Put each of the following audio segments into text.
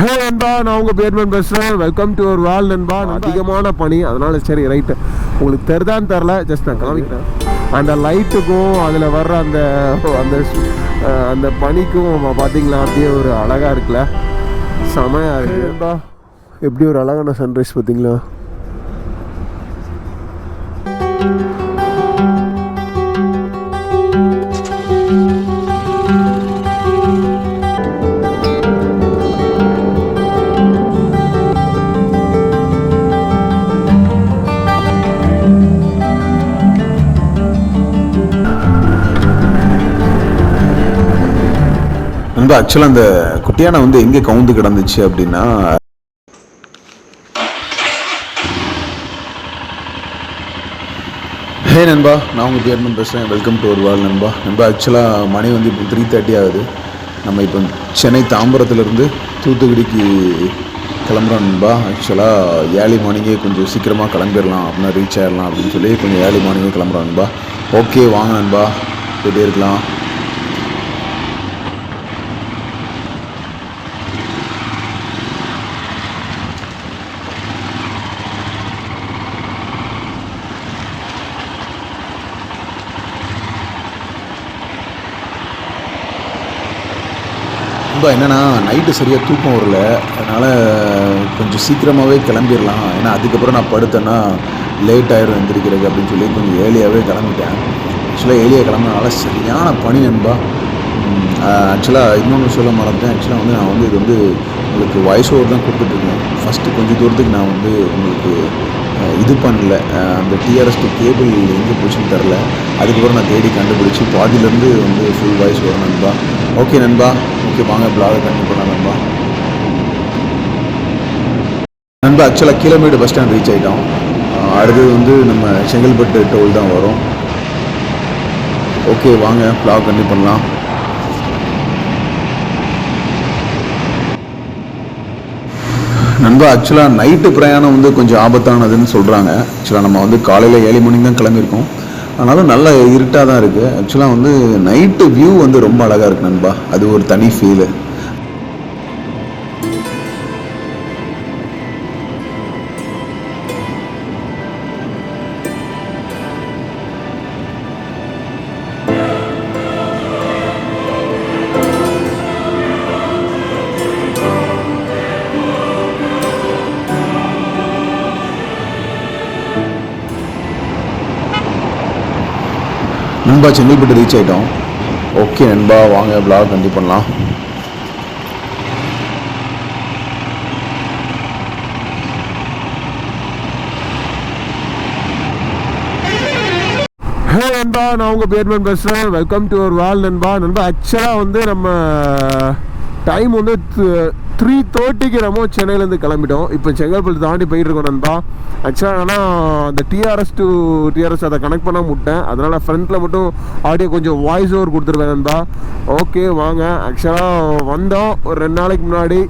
ஹே நண்பா, நான் உங்கள் பேர்மேன் பேசுகிறேன். வெல்கம் டு அவர் வால் நண்பா. அதிகமான பனி, அதனால சரி ரைட்டு உங்களுக்கு தெரிதான்னு தெரில, ஜஸ்ட் நான் காமிக்கிறேன். அந்த லைட்டுக்கும் அதில் வர்ற அந்த அந்த அந்த பனிக்கும் பார்த்தீங்களா, அப்படியே ஒரு அழகாக இருக்குல்ல, செமையாக இருக்குது நண்பா. எப்படி ஒரு அழகான சன்ரைஸ் பார்த்தீங்களா. நண்பா, ஆக்சுவலாக அந்த குட்டியானை வந்து எங்கே கவுந்து கிடந்துச்சு அப்படின்னா, ஹே நண்பா, நான் உங்கள் பேர்மேன் பேசுகிறேன். வெல்கம் டு ஒரு வால் நண்பா. நண்பா, ஆக்சுவலாக மணி வந்து இப்போ 3:30 ஆகுது. நம்ம இப்போ சென்னை தாம்பரத்துலேருந்து தூத்துக்குடிக்கு கிளம்புறோம் நண்பா. ஆக்சுவலாக ஏர்லி மார்னிங்கே கொஞ்சம் சீக்கிரமாக கிளம்பிடலாம், அப்படின்னா ரீச் ஆகிடலாம் அப்படின்னு சொல்லி கொஞ்சம் ஏர்லி மார்னிங்கே கிளம்புறோம் நண்பா. ஓகே வாங்க நண்பா, போயிட்டே இருக்கலாம். என்னென்னா நைட்டு சரியாக தூக்கம் வரல, அதனால் கொஞ்சம் சீக்கிரமாகவே கிளம்பிடலாம். ஏன்னா அதுக்கப்புறம் நான் படுத்தேன்னா லேட் ஆகிடும் எந்திரிக்கிறது அப்படின்னு சொல்லி கொஞ்சம் ஏர்லியாகவே கிளம்பிட்டேன். ஆக்சுவலாக ஏர்லியாக கிளம்புனால சரியான பனி நண்பா. ஆக்சுவலாக இன்னொன்று சொல்ல மறந்துட்டேன். ஆக்சுவலாக வந்து நான் வந்து இது வந்து உங்களுக்கு வாய்ஸ் ஓவர் தான் கொடுத்துட்ருக்கேன். ஃபஸ்ட்டு கொஞ்சம் தூரத்துக்கு நான் வந்து உங்களுக்கு இது பண்ணல, அந்த டிஆர்எஸ் கேபிள் எங்கே போச்சுன்னு தெரில. அதுக்கப்புறம் நான் தேடி கண்டுபிடிச்சி பாதியிலேருந்து வந்து ஃபுல் வாய்ஸ் வரும் நண்பா. ஓகே நண்பா, ஓகே வாங்க பிளாகை கண்டிப்பாக பண்ணலாம் நண்பா. நண்பா, ஆக்சுவலாக கீழமேடு பஸ் ஸ்டாண்ட் ரீச் ஆகிட்டோம். அடுத்தது வந்து நம்ம செங்கல்பட்டு டோல் தான் வரும். ஓகே வாங்க பிளாக் கண்டிப்பாக பண்ணலாம். நண்பா, ஆக்சுவலாக நைட்டு பிரயாணம் வந்து கொஞ்சம் ஆபத்தானதுன்னு சொல்கிறாங்க. ஆக்சுவலாக நம்ம வந்து காலையில் 7 மணிக்கு தான் கிளம்பியிருக்கோம். அதனால நல்ல இருட்டாக தான் இருக்குது. ஆக்சுவலாக வந்து நைட்டு வியூ வந்து ரொம்ப அழகாக இருக்குது நண்பா. அது ஒரு தனி ஃபீலு. நண்பா, செங்கல்பட்டு ரீச் ஆகிட்டோம். ஓகே நண்பா, வாங்க பிளாக் கண்டிப்பாக பண்ணலாம். ஹே நண்பா, நான் உங்கள் பேர்மேன் பேசுகிறேன். வெல்கம் டு அவர் வால் நண்பா. நண்பா, ஆக்சுவலாக வந்து நம்ம டைம் வந்து 3:30க்கு நம்ம சென்னையிலேருந்து கிளம்பிட்டோம். இப்போ செங்கல்பட்டு தாண்டி போயிட்டுருக்கோம் நண்பா. ஆக்சுவலாக ஆனால் அந்த டிஆர்எஸ் டு டிஆர்எஸ் அதை கனெக்ட் பண்ண முட்டேன். அதனால் ஃப்ரண்ட்டில் மட்டும் ஆடியோ கொஞ்சம் வாய்ஸ் ஓவர் கொடுத்துருவேன் நண்பா. ஓகே வாங்க. ஆக்சுவலாக வந்தோம் ஒரு 2 நாளைக்கு முன்னாடி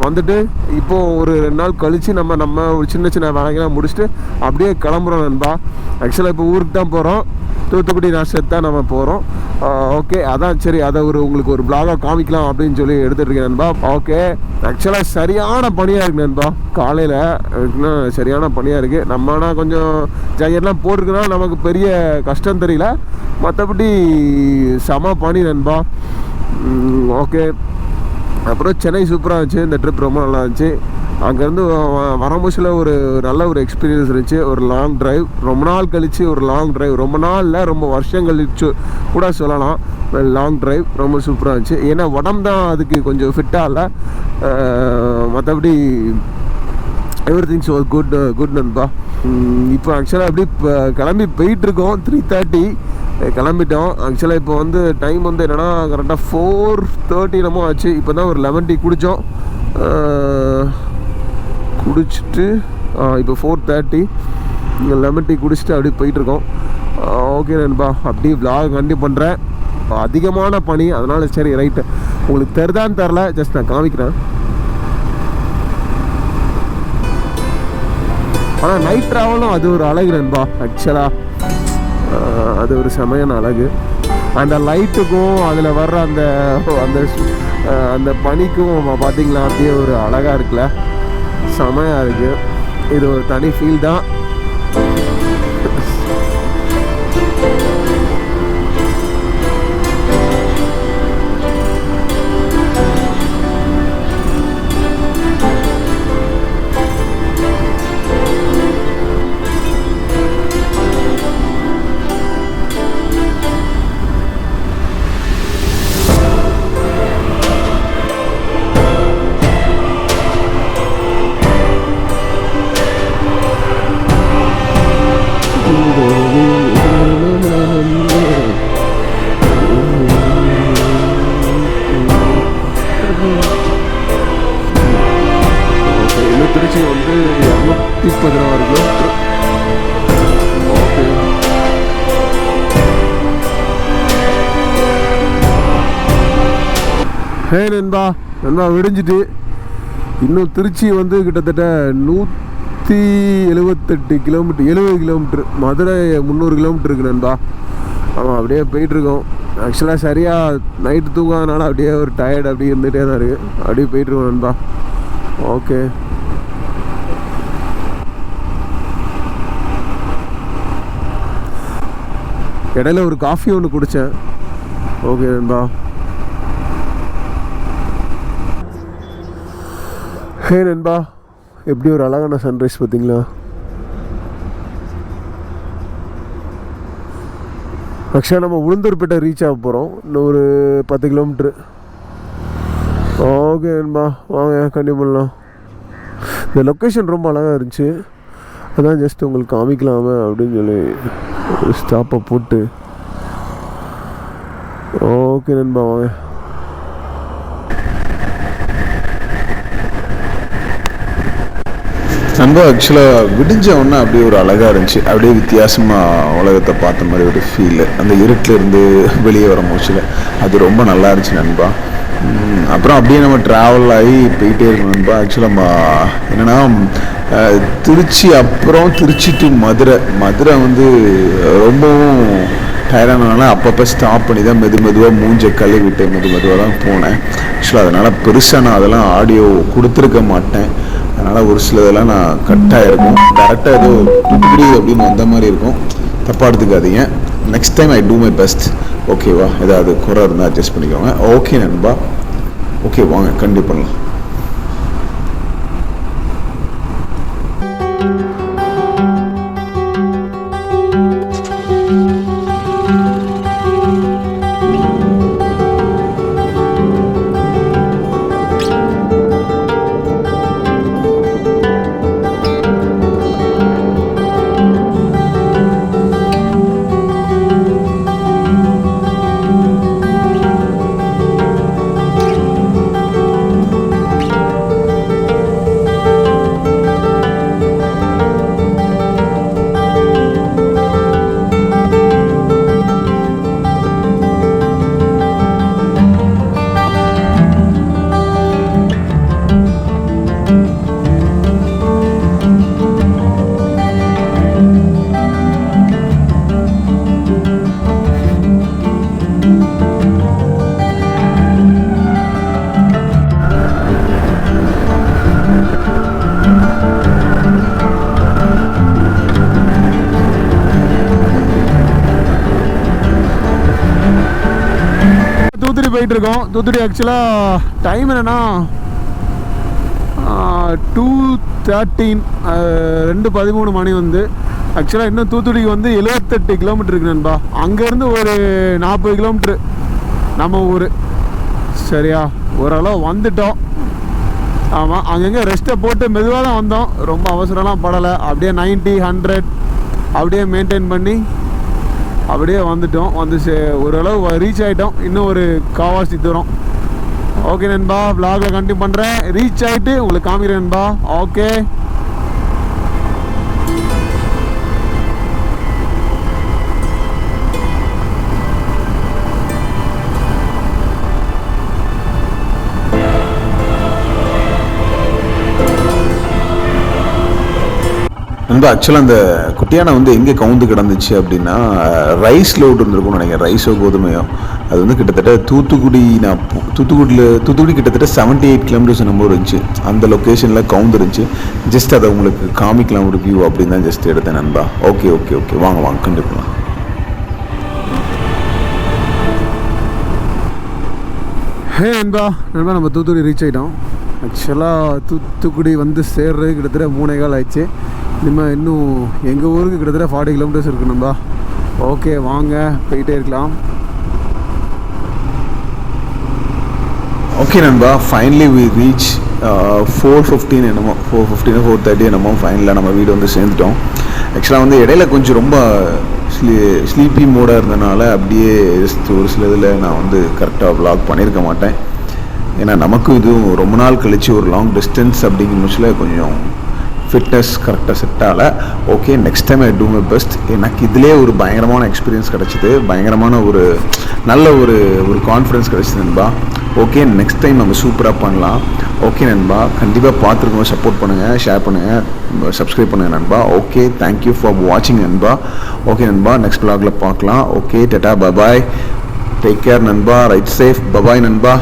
வந்துட்டு இப்போது ஒரு 2 நாள் கழித்து நம்ம ஒரு சின்ன வேலைகள்லாம் முடிச்சுட்டு அப்படியே கிளம்புறோம் நண்பா. ஆக்சுவலாக இப்போ ஊருக்கு தான் போகிறோம். தூத்துக்குடி நாசத்து தான் நம்ம போகிறோம். ஓகே, அதான் சரி அதை உங்களுக்கு ஒரு பிளாகாக காமிக்கலாம் அப்படின்னு சொல்லி எடுத்துகிட்ருக்கேன் நண்பா. ஓகே, ஆக்சுவலாக சரியான பனியாக இருக்குது நண்பா. காலையில் சரியான பனியாக இருக்குது. நம்ம ஆனால் கொஞ்சம் ஜாக்கெட்லாம் போட்டிருக்குன்னா நமக்கு பெரிய கஷ்டம் தெரியல, மற்றபடி செம பனி நண்பா. ஓகே, அப்புறம் சென்னை சூப்பராக இருந்துச்சு. இந்த ட்ரிப் ரொம்ப நல்லா இருந்துச்சு. அங்கேருந்து வரம்பூசில் ஒரு நல்ல ஒரு எக்ஸ்பீரியன்ஸ் இருந்துச்சு. ஒரு லாங் ட்ரைவ், ரொம்ப நாள் கழித்து ஒரு லாங் ட்ரைவ், ரொம்ப நாளில் ரொம்ப வருஷம் கழிச்சு கூட சொல்லலாம். லாங் ட்ரைவ் ரொம்ப சூப்பராக இருந்துச்சு. ஏன்னா உடம்பு தான் அதுக்கு கொஞ்சம் ஃபிட்டாக இல்லை, மற்றபடி எவ்ரி திங்ஸ் வாஸ் குட் நண்பா. இப்போ ஆக்சுவலாக எப்படி கிளம்பி போயிட்டுருக்கோம். 3:30 கிளம்பிட்டோம். ஆக்சுவலாக இப்போ வந்து டைம் வந்து என்னென்னா கரெக்டாக 4:30 என்னமோ ஆச்சு. இப்போ தான் ஒரு 11 டீ குடித்தோம். குடிச்சிட்டு இப்போ 4:30 லெமன் டீ குடிச்சிட்டு அப்படியே போயிட்டுருக்கோம். ஓகே நண்பா, அப்படியே விளாக் கண்டிப்பாக பண்ணுறேன். அதிகமான பனி, அதனால் சரி ரைட்டு உங்களுக்கு தெரிதான்னு தெரில, ஜஸ்ட் நான் காமிக்கிறேன். ஆனால் நைட் ட்ராவலும் அது ஒரு அழகு நண்பா. ஆக்சுவலாக அது ஒரு செமையான அழகு. அந்த லைட்டுக்கும் அதில் வர்ற அந்த அந்த அந்த பனிக்கும் பார்த்தீங்களா அப்படியே ஒரு அழகாக இருக்குல்ல, செமையாக இருக்குது. இது ஒரு தனி ஃபீல் தான். திருச்சி வந்து 216 கிலோமீட்டர். ஓகே, ஹே நண்பா விடிஞ்சிட்டு. இன்னும் திருச்சி வந்து கிட்டத்தட்ட 178 கிலோமீட்டர், 70 கிலோமீட்டர். மதுரை 300 கிலோமீட்டர் இருக்குது நண்பா. ஆமாம், அப்படியே போயிட்டுருக்கோம். ஆக்சுவலாக சரியாக நைட்டு தூங்காதனால அப்படியே ஒரு டயர்ட் அப்படியே இருந்துகிட்டே தான் இருக்குது. அப்படியே போயிட்டுருக்கோம் நண்பா. ஓகே, இடையில ஒரு காஃபி ஒன்று குடித்தேன். ஓகே நண்பா. ஹே நண்பா, எப்படி ஒரு அழகான சன்ரைஸ் பார்த்தீங்களா? ஆக்சுவலாக நம்ம உளுந்தூர்பேட்டை ரீச் ஆக போகிறோம். இன்னும் ஒரு 10 கிலோமீட்ரு. ஓகே நண்பா, வாங்க கண்டிப்பாக பண்ணலாம். இந்த லொக்கேஷன் ரொம்ப அழகாக இருந்துச்சு, அதான் ஜஸ்ட் உங்களுக்கு காமிக்கலாமே அப்படின்னு சொல்லி ஒரு ஸ்டாப்பை போட்டு. ஓகே நண்பா, வாங்க. நண்பா ஆக்சுவலாக விடிஞ்ச உடனே அப்படியே ஒரு அழகாக இருந்துச்சு. அப்படியே வித்தியாசமாக உலகத்தை பார்த்த மாதிரி ஒரு ஃபீல். அந்த இருட்டில் இருந்து வெளியே வர மூச்சில் அது ரொம்ப நல்லா இருந்துச்சு நண்பா. அப்புறம் அப்படியே நம்ம ட்ராவல் ஆகி போயிட்டே இருக்கணும் நண்பா. ஆக்சுவலாக என்னென்னா திருச்சி, அப்புறம் திருச்சி டு மதுரை வந்து ரொம்பவும் டயர்டானதுனால அப்பப்போ ஸ்டாப் பண்ணி தான் மெதுவாக மூஞ்சை கழுவிட்டு மெதுவாக தான் போனேன். ஆக்சுவலாக அதனால் பெருசாக நான் அதெல்லாம் ஆடியோ கொடுத்துருக்க மாட்டேன். அதனால் ஒரு சிலதெல்லாம் நான் கட்டாக இருக்கும். கரெக்டாக ஏதோ தூத்துக்குடி அப்படின்னு வந்த மாதிரி இருக்கும், தப்பாக எடுத்துக்காதீங்க. Next time I do my best. ஓகேவா? ஏதாவது குறை இருந்தால் அட்ஜஸ்ட் பண்ணிக்கோங்க. ஓகே நண்பா, ஓகே வாங்க கண்டிப்பாக பண்ணலாம். போயிட்டு இருக்கோம். தூத்துக்குடி ஆக்சுவலாக டைம் என்னன்னா 2:13, 2:13 மணி வந்து. ஆக்சுவலாக இன்னும் தூத்துக்குடிக்கு வந்து 78 கிலோமீட்டர் இருக்கு நண்பா. அங்கேருந்து ஒரு 40 கிலோமீட்ரு நம்ம ஊர். சரியா, ஓரளவு வந்துட்டோம். ஆமாம், அங்கங்கே ரெஸ்ட்டை போட்டு மெதுவாக தான் வந்தோம், ரொம்ப அவசரம்லாம் படலை. அப்படியே 90, 100 அப்படியே மெயின்டைன் பண்ணி அப்படியே வந்துட்டோம். வந்து ஓரளவு ரீச் ஆகிட்டோம். இன்னும் ஒரு காவாசி தூரம். ஓகே நண்பா, vlogல கண்டினியூ பண்ணுறேன். ரீச் ஆகிட்டு உங்களுக்கு காமிக்கிறேன் நண்பா. ஓகே, நண்பா ஆக்சுவலாக அந்த குட்டியானை வந்து எங்கே கவுந்து கிடந்துச்சு அப்படின்னா ரைஸ் லோடு இருந்திருக்கும்னு நினைக்கிறேன். ரைஸோ கோதுமையோ அது வந்து கிட்டத்தட்ட தூத்துக்குடி கிட்டத்தட்ட 78 கிலோமீட்டர்ஸ் நம்ம இருந்துச்சு. அந்த லொக்கேஷனில் கவுண்ட் இருந்துச்சு. ஜஸ்ட் அதை உங்களுக்கு காமிக்கலாம் ஒரு வியூ அப்படின்னு தான் ஜஸ்ட் எடுத்தேன் நண்பா. ஓகே வாங்க கண்டிப்பாக. நண்பா நம்ம தூத்துக்குடி ரீச் ஆகிட்டோம். ஆக்சுவலாக தூத்துக்குடி வந்து சேர்றது கிட்டத்தட்ட 3 கால் ஆயிடுச்சு. இனிமேல் இன்னும் எங்கள் ஊருக்கு கிட்டத்தட்ட 40 கிலோமீட்டர்ஸ் இருக்குது நண்பா. ஓகே வாங்க போயிட்டே இருக்கலாம். ஓகே நண்பா, ஃபைனலி வி ரீச் 4:15 என்னமோ 4:30 என்னமோ ஃபைனலாக நம்ம வீடு வந்து சேர்ந்துட்டோம். ஆக்சுவலாக வந்து இடையில கொஞ்சம் ரொம்ப ஸ்லீப்பி மூடாக இருந்தனால அப்படியே ஒரு சில இதில் நான் வந்து கரெக்டாக வ்ளாக் பண்ணியிருக்க மாட்டேன். ஏன்னா நமக்கும் இதுவும் ரொம்ப நாள் கழித்து ஒரு லாங் டிஸ்டன்ஸ் அப்படிங்கிற முச்சில் கொஞ்சம் ஃபிட்னஸ் கரெக்டாக செட் ஆகலை. Okay, next time I do my best. எனக்கு இதிலே ஒரு பயங்கரமான எக்ஸ்பீரியன்ஸ் கிடச்சிது, பயங்கரமான ஒரு நல்ல ஒரு கான்ஃபிடன்ஸ் கிடச்சிது நண்பா. ஓகே, நெக்ஸ்ட் டைம் நம்ம சூப்பராக பண்ணலாம். ஓகே நண்பா, கண்டிப்பாக பார்த்துருக்கோம். சப்போர்ட் பண்ணுங்கள், ஷேர் பண்ணுங்கள், சப்ஸ்கிரைப் பண்ணுங்கள் நண்பா. ஓகே, தேங்க்யூ ஃபார் வாட்சிங் நண்பா. ஓகே நண்பா, நெக்ஸ்ட் vlogல பார்க்கலாம். Okay, Tata, bye bye, take care நண்பா, ரைட் சேஃப், பபாய் நண்பா.